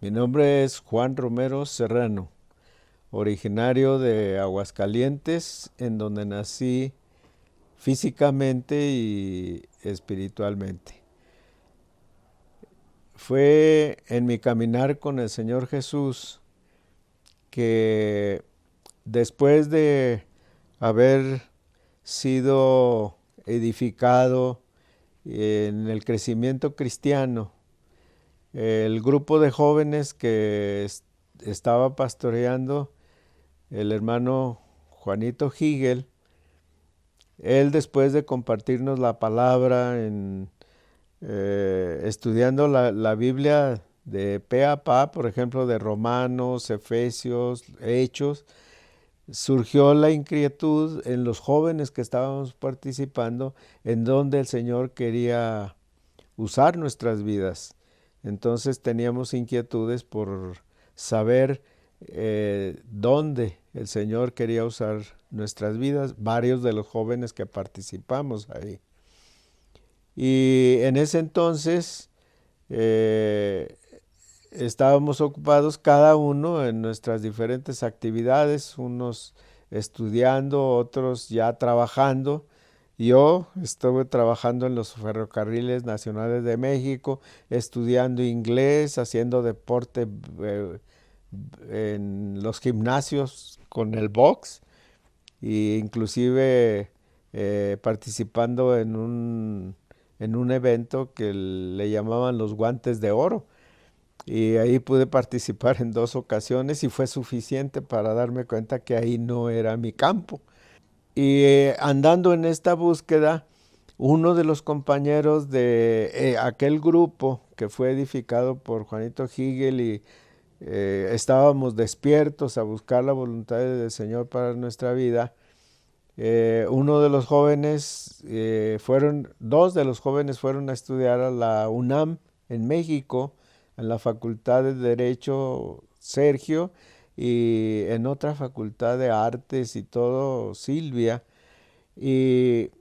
Mi nombre es Juan Romero Serrano, originario de Aguascalientes, en donde nací físicamente y espiritualmente. Fue en mi caminar con el Señor Jesús que después de haber sido edificado en el crecimiento cristiano, el grupo de jóvenes que estaba pastoreando el hermano Juanito Higel, él después de compartirnos la palabra, estudiando la Biblia de pe a pa, por ejemplo, de Romanos, Efesios, Hechos, surgió la inquietud en los jóvenes que estábamos participando, en donde el Señor quería usar nuestras vidas. Entonces teníamos inquietudes por saber dónde el Señor quería usar nuestras vidas, varios de los jóvenes que participamos ahí. Y en ese entonces eh, estábamos ocupados cada uno en nuestras diferentes actividades, unos estudiando, otros ya trabajando. Yo estuve trabajando en los ferrocarriles nacionales de México, estudiando inglés, haciendo deporte en los gimnasios con el box e inclusive participando en un evento que le llamaban los guantes de oro. Y ahí pude participar en 2 ocasiones y fue suficiente para darme cuenta que ahí no era mi campo. Y andando en esta búsqueda, uno de los compañeros de aquel grupo que fue edificado por Juanito Higel y estábamos despiertos a buscar la voluntad del Señor para nuestra vida, uno de los jóvenes dos de los jóvenes fueron a estudiar a la UNAM en México, en la Facultad de Derecho Sergio y en otra facultad de artes y todo Silvia. Y,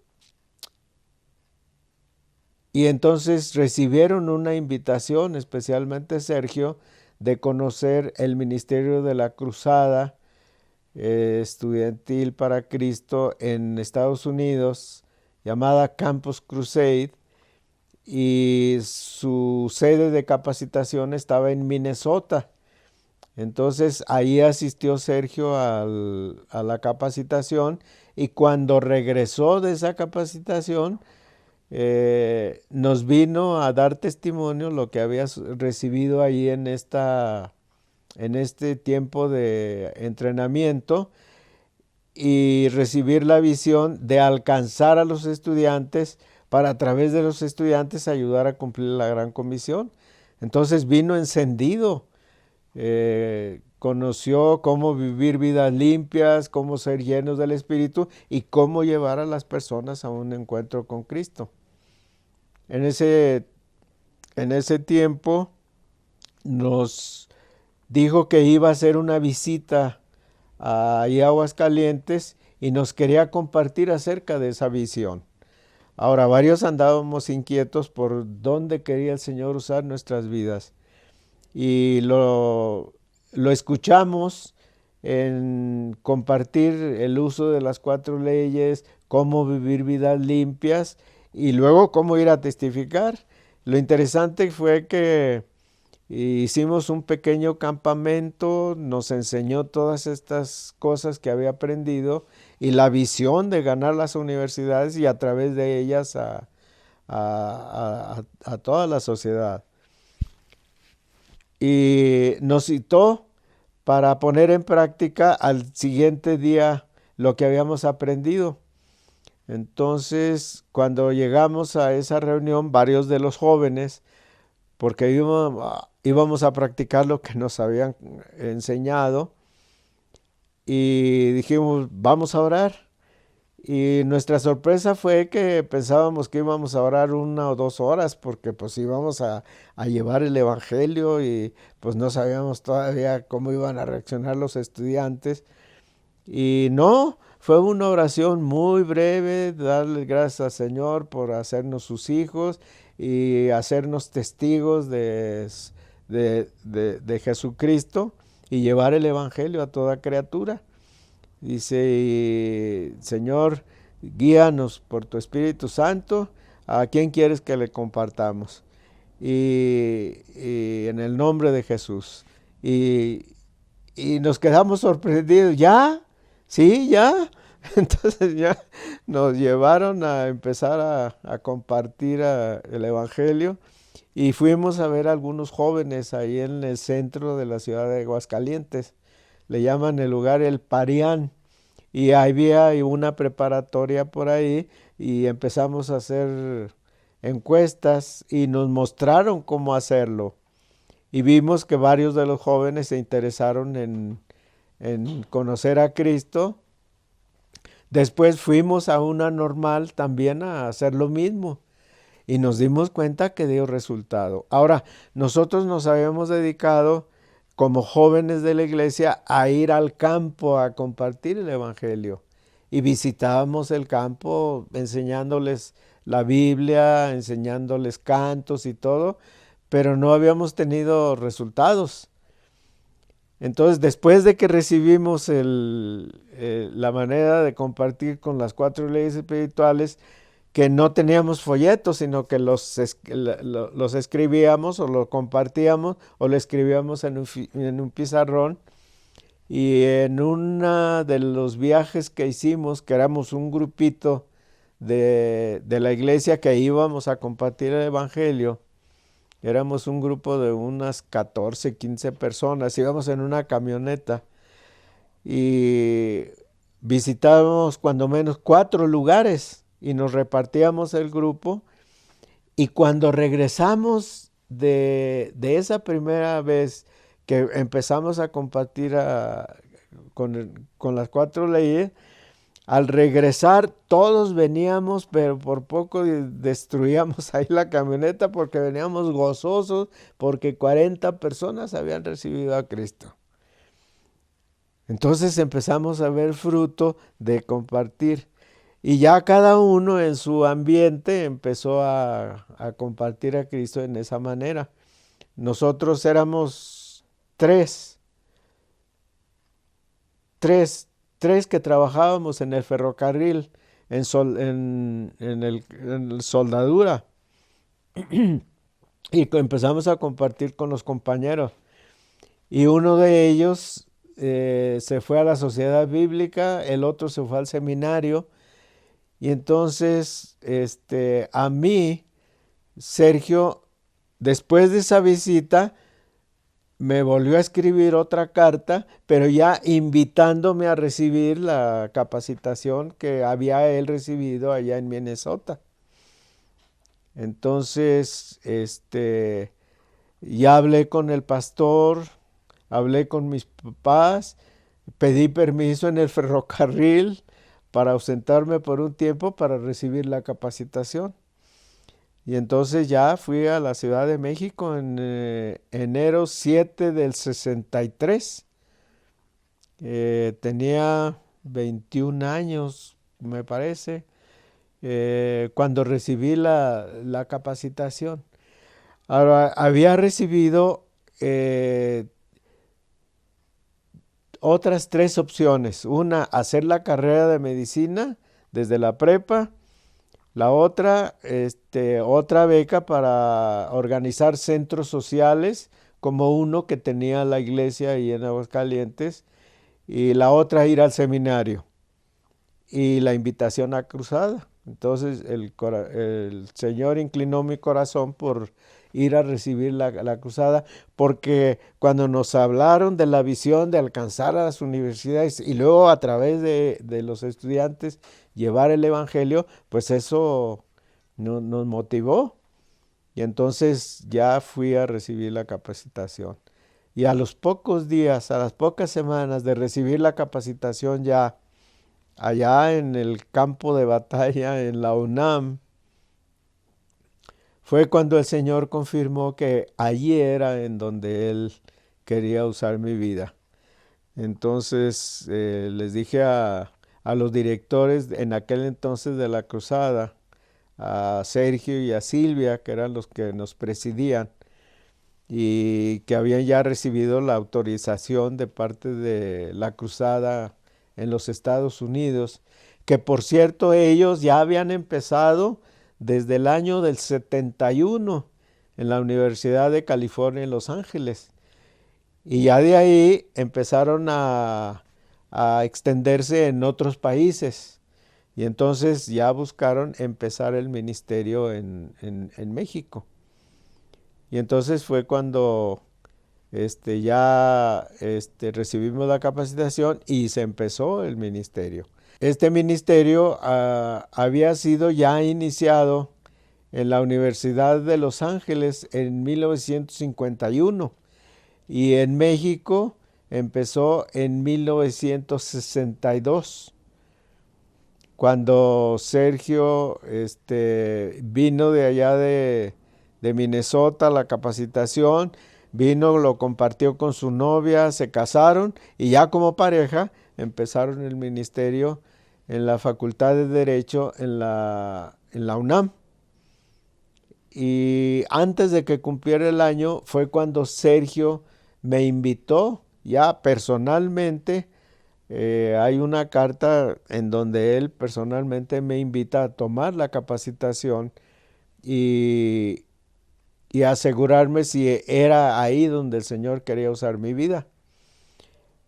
y entonces recibieron una invitación, especialmente Sergio, de conocer el ministerio de la Cruzada estudiantil para Cristo en Estados Unidos, llamada Campus Crusade, y su sede de capacitación estaba en Minnesota. Entonces ahí asistió Sergio a la capacitación y cuando regresó de esa capacitación nos vino a dar testimonio lo que había recibido ahí en este tiempo de entrenamiento y recibir la visión de alcanzar a los estudiantes para a través de los estudiantes ayudar a cumplir la gran comisión. Entonces vino encendido, conoció cómo vivir vidas limpias, cómo ser llenos del Espíritu y cómo llevar a las personas a un encuentro con Cristo. En ese, en ese tiempo nos dijo que iba a hacer una visita a Aguascalientes y nos quería compartir acerca de esa visión. Ahora, varios andábamos inquietos por dónde quería el Señor usar nuestras vidas y lo escuchamos en compartir el uso de las 4 leyes, cómo vivir vidas limpias y luego cómo ir a testificar. Lo interesante fue que hicimos un pequeño campamento, nos enseñó todas estas cosas que había aprendido y la visión de ganar las universidades y a través de ellas a toda la sociedad. Y nos citó para poner en práctica al siguiente día lo que habíamos aprendido. Entonces, cuando llegamos a esa reunión, varios de los jóvenes, porque íbamos a practicar lo que nos habían enseñado, y dijimos, vamos a orar. Y nuestra sorpresa fue que pensábamos que íbamos a orar 1 o 2 horas porque pues íbamos a llevar el evangelio y pues no sabíamos todavía cómo iban a reaccionar los estudiantes. Y no, fue una oración muy breve, darle gracias al Señor por hacernos sus hijos y hacernos testigos de Jesucristo y llevar el Evangelio a toda criatura. Dice, Señor, guíanos por tu Espíritu Santo, ¿a quién quieres que le compartamos? Y en el nombre de Jesús. Y nos quedamos sorprendidos, ¿ya? ¿Sí? ¿Ya? Entonces ya nos llevaron a empezar a compartir el Evangelio y fuimos a ver a algunos jóvenes ahí en el centro de la ciudad de Aguascalientes. Le llaman el lugar El Parián y había una preparatoria por ahí y empezamos a hacer encuestas y nos mostraron cómo hacerlo. Y vimos que varios de los jóvenes se interesaron en conocer a Cristo. Después fuimos a una normal también a hacer lo mismo y nos dimos cuenta que dio resultado. Ahora, nosotros nos habíamos dedicado como jóvenes de la iglesia a ir al campo a compartir el Evangelio y visitábamos el campo enseñándoles la Biblia, enseñándoles cantos y todo, pero no habíamos tenido resultados. Entonces, después de que recibimos la manera de compartir con las 4 leyes espirituales, que no teníamos folletos, sino que los escribíamos o los compartíamos o lo escribíamos en un pizarrón. Y en uno de los viajes que hicimos, que éramos un grupito de la iglesia que íbamos a compartir el Evangelio, éramos un grupo de unas 14, 15 personas, íbamos en una camioneta y visitábamos cuando menos 4 lugares y nos repartíamos el grupo. Y cuando regresamos de esa primera vez que empezamos a compartir con las 4 leyes, al regresar todos veníamos, pero por poco destruíamos ahí la camioneta porque veníamos gozosos porque 40 personas habían recibido a Cristo. Entonces empezamos a ver fruto de compartir. Y ya cada uno en su ambiente empezó a compartir a Cristo en esa manera. Nosotros éramos tres que trabajábamos en el ferrocarril, en el soldadura. Y empezamos a compartir con los compañeros. Y uno de ellos se fue a la sociedad bíblica, el otro se fue al seminario. Y entonces, a mí, Sergio, después de esa visita, me volvió a escribir otra carta, pero ya invitándome a recibir la capacitación que había él recibido allá en Minnesota. Entonces, ya hablé con el pastor, hablé con mis papás, pedí permiso en el ferrocarril para ausentarme por un tiempo para recibir la capacitación. Y entonces ya fui a la Ciudad de México en enero 7 del 63. Tenía 21 años, me parece, cuando recibí la capacitación. Ahora, había recibido otras 3 opciones. Una, hacer la carrera de medicina desde la prepa. La otra, otra beca para organizar centros sociales, como uno que tenía la iglesia ahí en Aguascalientes. Y la otra, ir al seminario. Y la invitación a cruzada. Entonces el Señor inclinó mi corazón por ir a recibir la cruzada, porque cuando nos hablaron de la visión de alcanzar a las universidades y luego a través de los estudiantes llevar el Evangelio, pues eso nos motivó. Y entonces ya fui a recibir la capacitación. Y a los pocos días, a las pocas semanas de recibir la capacitación ya allá en el campo de batalla en la UNAM, fue cuando el Señor confirmó que allí era en donde Él quería usar mi vida. Entonces les dije a los directores en aquel entonces de la cruzada, a Sergio y a Silvia, que eran los que nos presidían, y que habían ya recibido la autorización de parte de la cruzada en los Estados Unidos, que por cierto ellos ya habían empezado desde el año del 71 en la Universidad de California en Los Ángeles. Y ya de ahí empezaron a extenderse en otros países. Y entonces ya buscaron empezar el ministerio en México. Y entonces fue cuando ya recibimos la capacitación y se empezó el ministerio. Este ministerio había sido ya iniciado en la Universidad de Los Ángeles en 1951 y en México empezó en 1962, cuando Sergio vino de allá de Minnesota, la capacitación, vino, lo compartió con su novia, se casaron y ya como pareja empezaron el ministerio en la Facultad de Derecho en la UNAM. Y antes de que cumpliera el año fue cuando Sergio me invitó ya personalmente. Hay una carta en donde él personalmente me invita a tomar la capacitación y asegurarme si era ahí donde el Señor quería usar mi vida.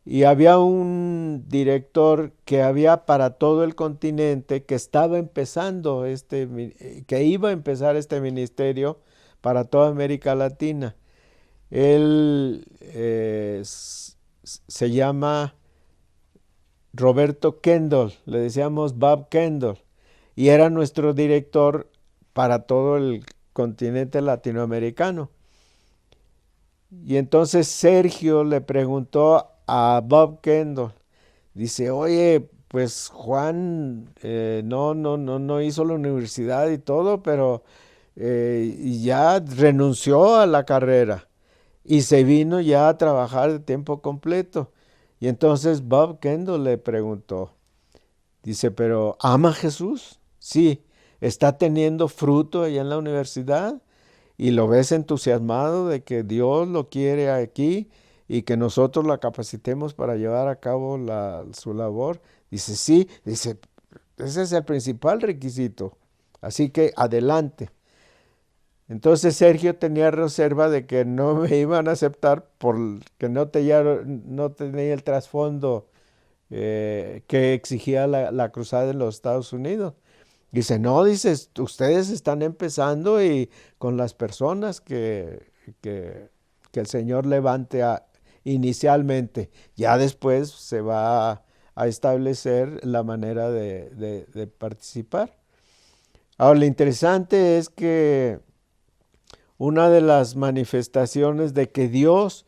Y había un director que había para todo el continente que estaba empezando que iba a empezar este ministerio para toda América Latina. Él se llama Roberto Kendall, le decíamos Bob Kendall, y era nuestro director para todo el continente latinoamericano. Y entonces Sergio le preguntó a Bob Kendall, dice, oye, pues Juan no hizo la universidad y todo, pero ya renunció a la carrera y se vino ya a trabajar de tiempo completo. Y entonces Bob Kendall le preguntó, dice, ¿pero ama a Jesús? Sí. ¿Está teniendo fruto allá en la universidad? ¿Y lo ves entusiasmado de que Dios lo quiere aquí y que nosotros la capacitemos para llevar a cabo su labor? Dice, sí. Dice, ese es el principal requisito. Así que adelante. Entonces Sergio tenía reserva de que no me iban a aceptar porque no tenía el trasfondo que exigía la cruzada en los Estados Unidos. Dice, no, dices, ustedes están empezando y con las personas que el Señor levante inicialmente. Ya después se va a establecer la manera de participar. Ahora, lo interesante es que una de las manifestaciones de que Dios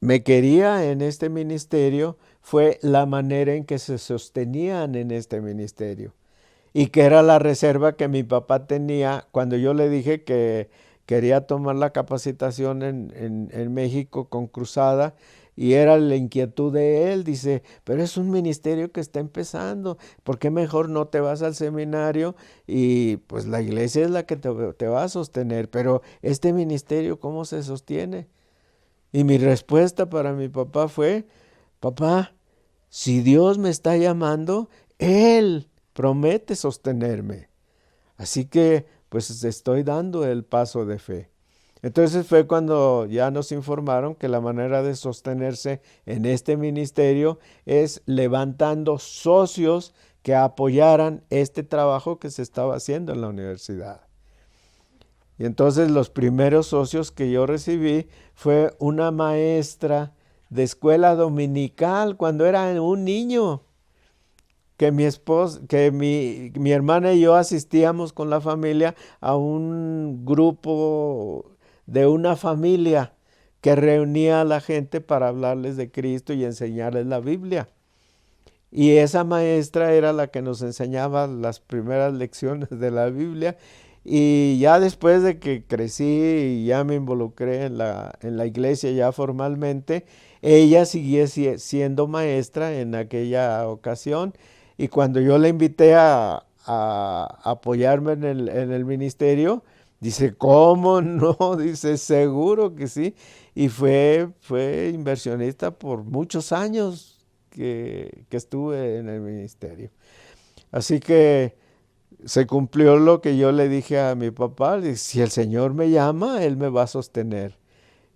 me quería en este ministerio fue la manera en que se sostenían en este ministerio. Y que era la reserva que mi papá tenía cuando yo le dije que quería tomar la capacitación en México con Cruzada, y era la inquietud de él. Dice, pero es un ministerio que está empezando, ¿por qué mejor no te vas al seminario? Y pues la iglesia es la que te va a sostener, pero este ministerio, ¿cómo se sostiene? Y mi respuesta para mi papá fue, papá, si Dios me está llamando, Él promete sostenerme. Así que pues estoy dando el paso de fe. Entonces fue cuando ya nos informaron que la manera de sostenerse en este ministerio es levantando socios que apoyaran este trabajo que se estaba haciendo en la universidad. Y entonces los primeros socios que yo recibí fue una maestra de escuela dominical cuando era un niño, que mi hermana y yo asistíamos con la familia a un grupo de una familia que reunía a la gente para hablarles de Cristo y enseñarles la Biblia. Y esa maestra era la que nos enseñaba las primeras lecciones de la Biblia. Y ya después de que crecí y ya me involucré en la iglesia ya formalmente, ella siguió siendo maestra en aquella ocasión. Y cuando yo la invité a apoyarme en el ministerio, Dice, ¿cómo no? Dice, seguro que sí. Y fue inversionista por muchos años que estuve en el ministerio. Así que se cumplió lo que yo le dije a mi papá. Si el Señor me llama, Él me va a sostener.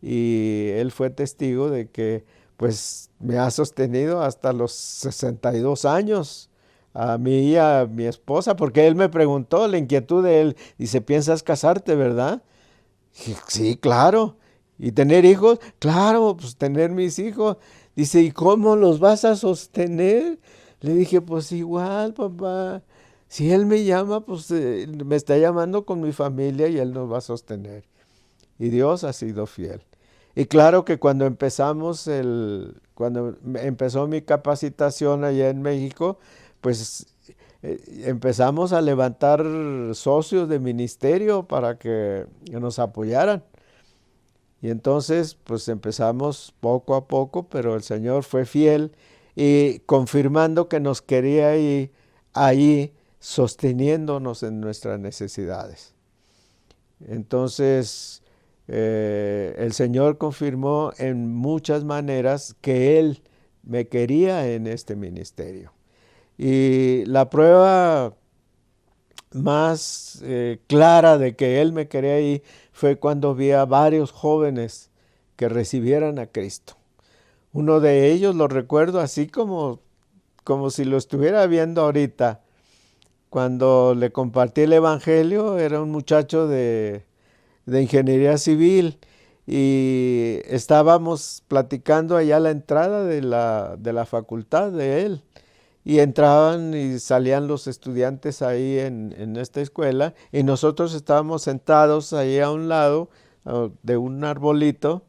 Y Él fue testigo de que pues me ha sostenido hasta los 62 años. A mí y a mi esposa, porque Él me preguntó la inquietud de Él. Dice, ¿piensas casarte, verdad? Dije, sí, claro. ¿Y tener hijos? Claro, pues tener mis hijos. Dice, ¿y cómo los vas a sostener? Le dije, pues igual, papá. Si Él me llama, pues me está llamando con mi familia y Él nos va a sostener. Y Dios ha sido fiel. Y claro que cuando empezó mi capacitación allá en México, pues empezamos a levantar socios de ministerio para que nos apoyaran. Y entonces, pues empezamos poco a poco, pero el Señor fue fiel y confirmando que nos quería ahí sosteniéndonos en nuestras necesidades. Entonces, el Señor confirmó en muchas maneras que Él me quería en este ministerio. Y la prueba más clara de que Él me quería ahí fue cuando vi a varios jóvenes que recibieran a Cristo. Uno de ellos lo recuerdo así como si lo estuviera viendo ahorita. Cuando le compartí el Evangelio, era un muchacho de ingeniería civil y estábamos platicando allá a la entrada de la facultad de él. Y entraban y salían los estudiantes ahí en esta escuela y nosotros estábamos sentados ahí a un lado de un arbolito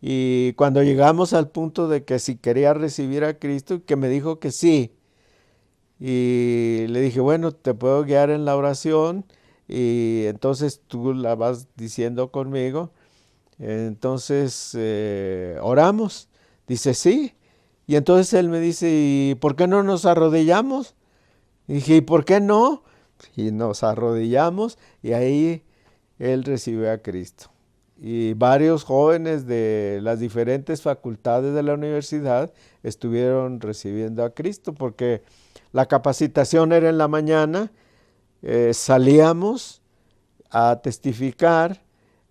y cuando llegamos al punto de que si quería recibir a Cristo, que me dijo que sí. Y le dije, bueno, te puedo guiar en la oración y entonces tú la vas diciendo conmigo. Entonces oramos. Dice, sí. Y entonces él me dice, ¿y por qué no nos arrodillamos? Y dije, ¿y por qué no? Y nos arrodillamos y ahí él recibió a Cristo. Y varios jóvenes de las diferentes facultades de la universidad estuvieron recibiendo a Cristo porque la capacitación era en la mañana, salíamos a testificar,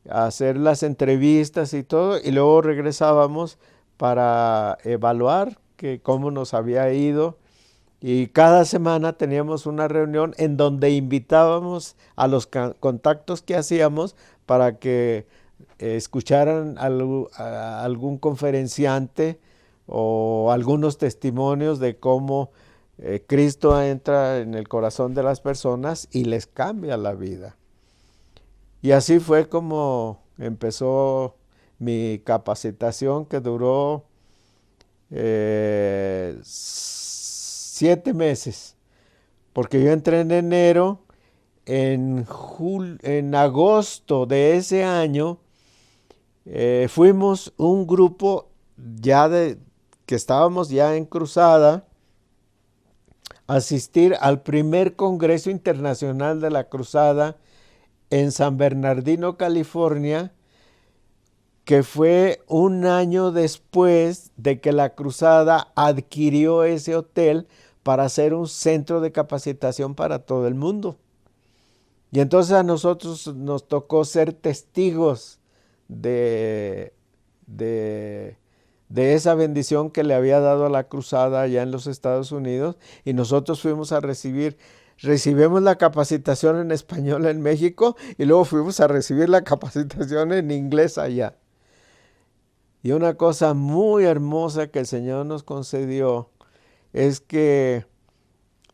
a hacer las entrevistas y todo, y luego regresábamos para evaluar cómo nos había ido. Y cada semana teníamos una reunión en donde invitábamos a los contactos que hacíamos para que escucharan a algún conferenciante o algunos testimonios de cómo Cristo entra en el corazón de las personas y les cambia la vida. Y así fue como empezó mi capacitación que duró 7 meses, porque yo entré en enero, en agosto de ese año fuimos un grupo que estábamos ya en cruzada a asistir al primer Congreso Internacional de la Cruzada en San Bernardino, California, que fue un año después de que la Cruzada adquirió ese hotel para hacer un centro de capacitación para todo el mundo. Y entonces a nosotros nos tocó ser testigos de esa bendición que le había dado a la Cruzada allá en los Estados Unidos, y nosotros fuimos a recibimos la capacitación en español en México y luego fuimos a recibir la capacitación en inglés allá. Y una cosa muy hermosa que el Señor nos concedió es que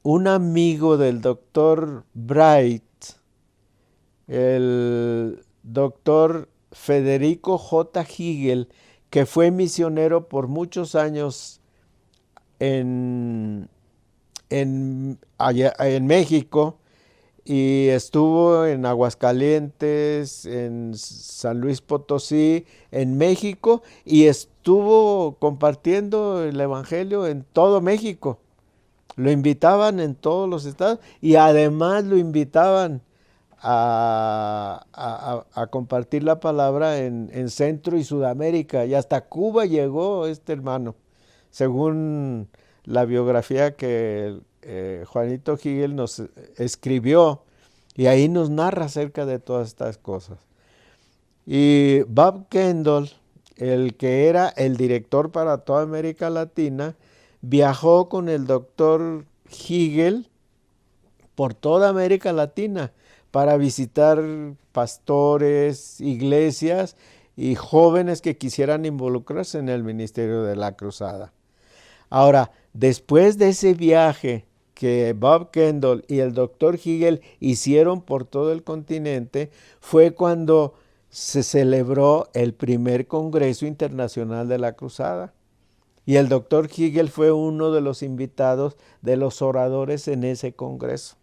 un amigo del doctor Bright, el doctor Federico J. Hegel, que fue misionero por muchos años allá en México, y estuvo en Aguascalientes, en San Luis Potosí, en México, y estuvo compartiendo el Evangelio en todo México. Lo invitaban en todos los estados y además lo invitaban a compartir la palabra en Centro y Sudamérica, y hasta Cuba llegó este hermano, según la biografía que Juanito Higel nos escribió, y ahí nos narra acerca de todas estas cosas. Y Bob Kendall, el que era el director para toda América Latina, viajó con el doctor Higel por toda América Latina para visitar pastores, iglesias y jóvenes que quisieran involucrarse en el ministerio de la cruzada. Ahora, después de ese viaje que Bob Kendall y el doctor Higel hicieron por todo el continente, fue cuando se celebró el primer Congreso Internacional de la Cruzada. Y el doctor Higel fue uno de los invitados, de los oradores en ese congreso.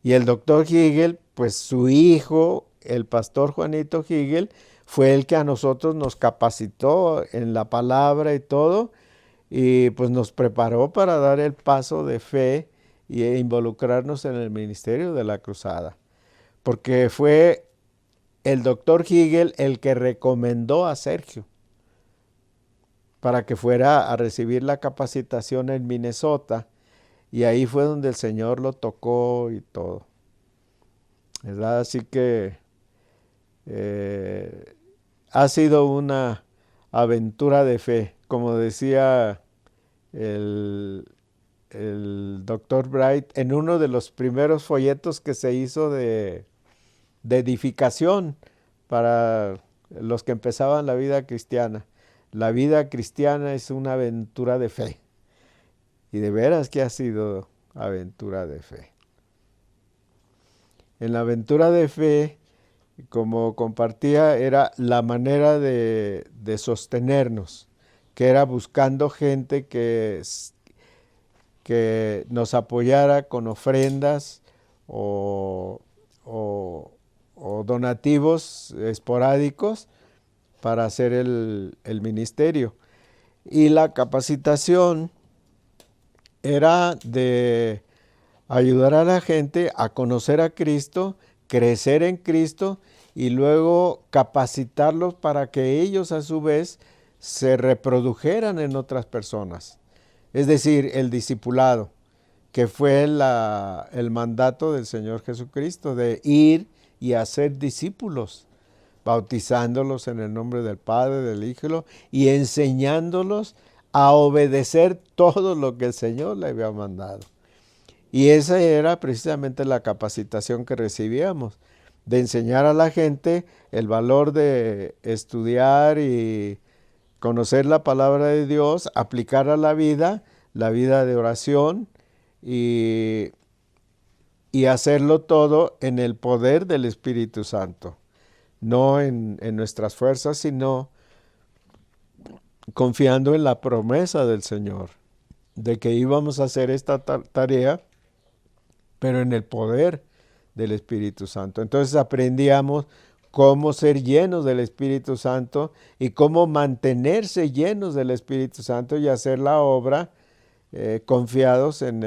Y el doctor Higel, pues su hijo, el pastor Juanito Higel, fue el que a nosotros nos capacitó en la palabra y todo, y pues nos preparó para dar el paso de fe e involucrarnos en el ministerio de la cruzada. Porque fue el doctor Higel el que recomendó a Sergio para que fuera a recibir la capacitación en Minnesota, y ahí fue donde el Señor lo tocó y todo, ¿verdad? Así que ha sido una aventura de fe, como decía el doctor Bright en uno de los primeros folletos que se hizo de edificación para los que empezaban la vida cristiana. La vida cristiana es una aventura de fe. Y de veras que ha sido aventura de fe. En la aventura de fe, como compartía, era la manera de sostenernos, que era buscando gente que nos apoyara con ofrendas o donativos esporádicos para hacer el ministerio. Y la capacitación era de ayudar a la gente a conocer a Cristo, crecer en Cristo y luego capacitarlos para que ellos a su vez se reprodujeran en otras personas. Es decir, el discipulado, que fue el mandato del Señor Jesucristo de ir y hacer discípulos, bautizándolos en el nombre del Padre, del Hijo y enseñándolos a obedecer todo lo que el Señor le había mandado. Y esa era precisamente la capacitación que recibíamos, de enseñar a la gente el valor de estudiar y conocer la palabra de Dios, aplicar a la vida de oración y hacerlo todo en el poder del Espíritu Santo, no en nuestras fuerzas, sino confiando en la promesa del Señor, de que íbamos a hacer esta tarea, pero en el poder del Espíritu Santo. Entonces aprendíamos cómo ser llenos del Espíritu Santo y cómo mantenerse llenos del Espíritu Santo y hacer la obra confiados en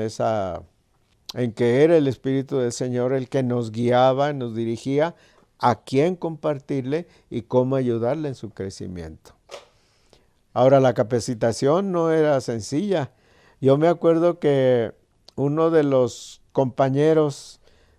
que era el Espíritu del Señor el que nos guiaba, nos dirigía a quién compartirle y cómo ayudarle en su crecimiento. Ahora, la capacitación no era sencilla. Yo me acuerdo que uno de los compañeros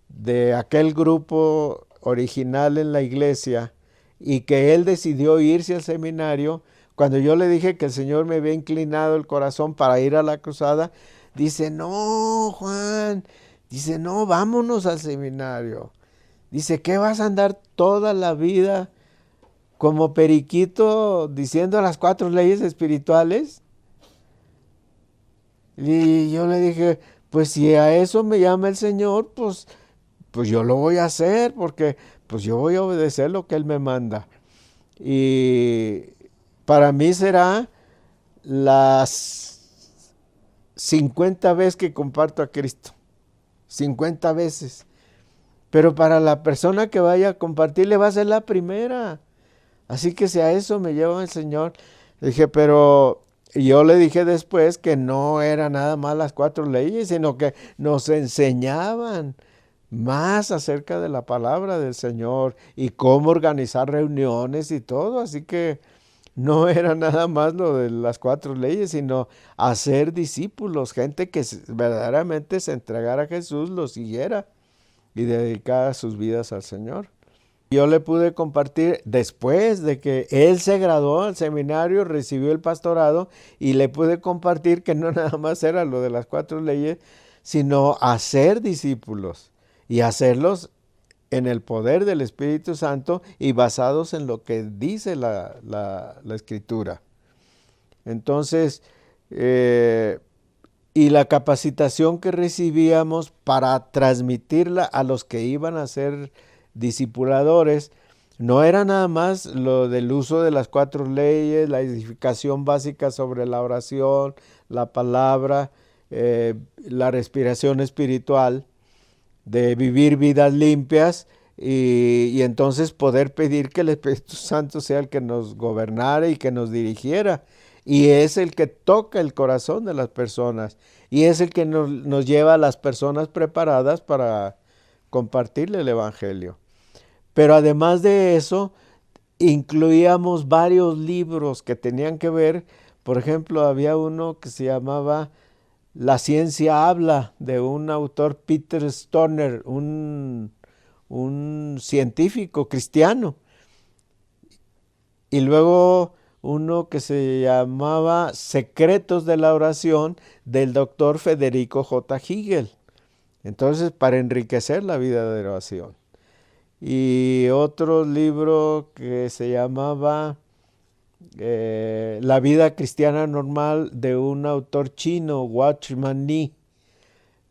de aquel grupo original en la iglesia y que él decidió irse al seminario, cuando yo le dije que el Señor me había inclinado el corazón para ir a la cruzada, dice, no, Juan, dice, no, vámonos al seminario. Dice, ¿qué vas a andar toda la vida como periquito diciendo las 4 leyes espirituales? Y yo le dije, pues si a eso me llama el Señor, pues yo lo voy a hacer, porque pues yo voy a obedecer lo que Él me manda. Y para mí será las 50 veces que comparto a Cristo, 50 veces. Pero para la persona que vaya a compartirle va a ser la primera. Así que si a eso me lleva el Señor, le dije, pero yo le dije después que no era nada más las 4 leyes, sino que nos enseñaban más acerca de la palabra del Señor y cómo organizar reuniones y todo. Así que no era nada más lo de las 4 leyes, sino hacer discípulos, gente que verdaderamente se entregara a Jesús, lo siguiera y dedicara sus vidas al Señor. Yo le pude compartir después de que él se graduó al seminario, recibió el pastorado, y le pude compartir que no nada más era lo de las 4 leyes, sino hacer discípulos y hacerlos en el poder del Espíritu Santo y basados en lo que dice la Escritura. Entonces, y la capacitación que recibíamos para transmitirla a los que iban a ser discipuladores, no era nada más lo del uso de las 4 leyes, la edificación básica sobre la oración, la palabra, la respiración espiritual, de vivir vidas limpias y entonces poder pedir que el Espíritu Santo sea el que nos gobernara y que nos dirigiera. Y es el que toca el corazón de las personas y es el que nos lleva a las personas preparadas para compartirle el Evangelio. Pero además de eso, incluíamos varios libros que tenían que ver. Por ejemplo, había uno que se llamaba La ciencia habla, de un autor, Peter Stoner, un científico cristiano. Y luego uno que se llamaba Secretos de la oración, del doctor Federico J. Hegel. Entonces, para enriquecer la vida de oración. Y otro libro que se llamaba La vida cristiana normal, de un autor chino, Watchman Nee,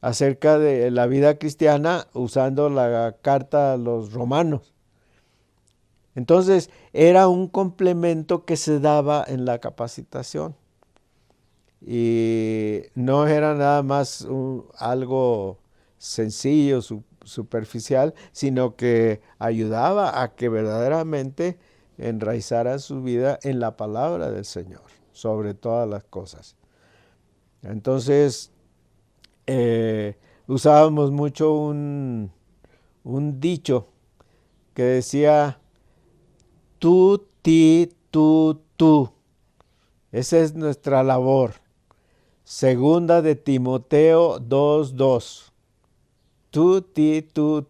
acerca de la vida cristiana usando la carta a los romanos. Entonces, era un complemento que se daba en la capacitación. Y no era nada más algo sencillo, superficial, sino que ayudaba a que verdaderamente enraizara su vida en la palabra del Señor, sobre todas las cosas. Entonces, usábamos mucho un dicho que decía, tú, ti, tú. Esa es nuestra labor. Segunda de Timoteo 2:2. Tú, ti, tú.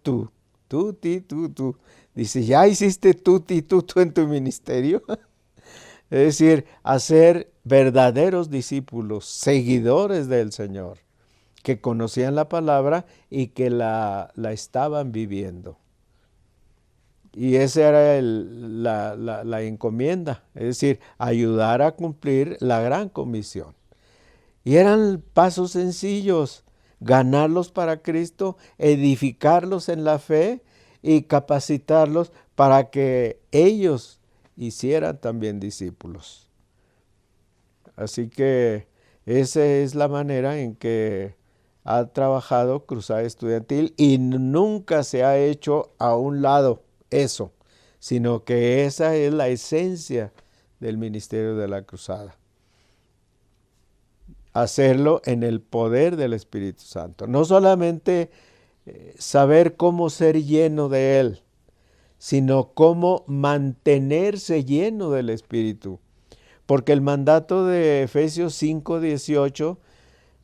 Tú, ti, tú. Dice, ¿ya hiciste tú, ti, tú en tu ministerio? Es decir, hacer verdaderos discípulos, seguidores del Señor, que conocían la palabra y que la estaban viviendo. Y esa era la encomienda, es decir, ayudar a cumplir la gran comisión. Y eran pasos sencillos: ganarlos para Cristo, edificarlos en la fe y capacitarlos para que ellos hicieran también discípulos. Así que esa es la manera en que ha trabajado Cruzada Estudiantil, y nunca se ha hecho a un lado eso, sino que esa es la esencia del ministerio de la Cruzada. Hacerlo en el poder del Espíritu Santo. No solamente saber cómo ser lleno de Él, sino cómo mantenerse lleno del Espíritu. Porque el mandato de Efesios 5:18,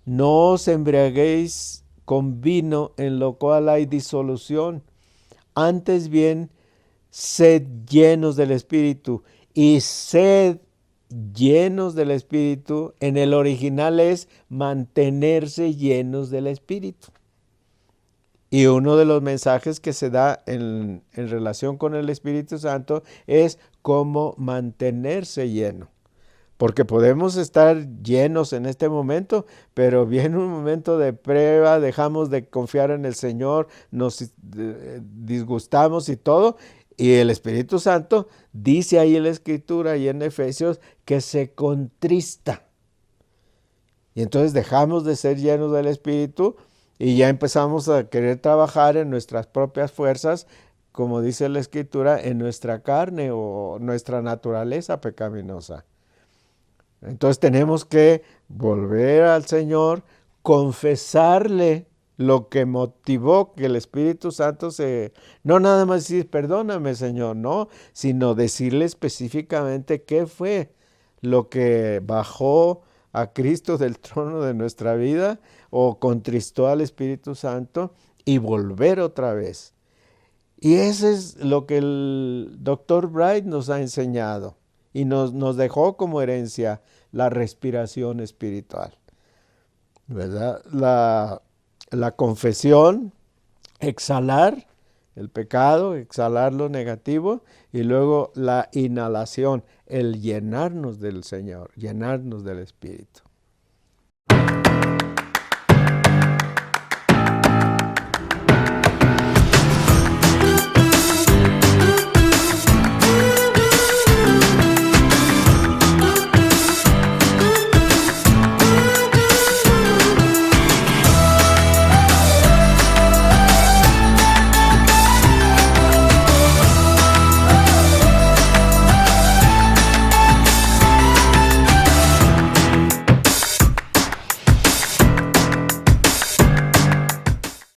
no os embriaguéis con vino, en lo cual hay disolución, antes bien sed llenos del Espíritu. Y sed llenos del Espíritu, en el original es mantenerse llenos del Espíritu. Y uno de los mensajes que se da en relación con el Espíritu Santo es cómo mantenerse lleno. Porque podemos estar llenos en este momento, pero viene un momento de prueba, dejamos de confiar en el Señor, nos disgustamos y todo. Y el Espíritu Santo dice ahí en la Escritura y en Efesios que se contrista. Y entonces dejamos de ser llenos del Espíritu y ya empezamos a querer trabajar en nuestras propias fuerzas, como dice la Escritura, en nuestra carne o nuestra naturaleza pecaminosa. Entonces tenemos que volver al Señor, confesarle lo que motivó que el Espíritu Santo no nada más decir, perdóname Señor, no, sino decirle específicamente qué fue lo que bajó a Cristo del trono de nuestra vida o contristó al Espíritu Santo y volver otra vez. Y eso es lo que el Dr. Bright nos ha enseñado y nos dejó como herencia la respiración espiritual, ¿verdad? La confesión, exhalar el pecado, exhalar lo negativo y luego la inhalación, el llenarnos del Señor, llenarnos del Espíritu.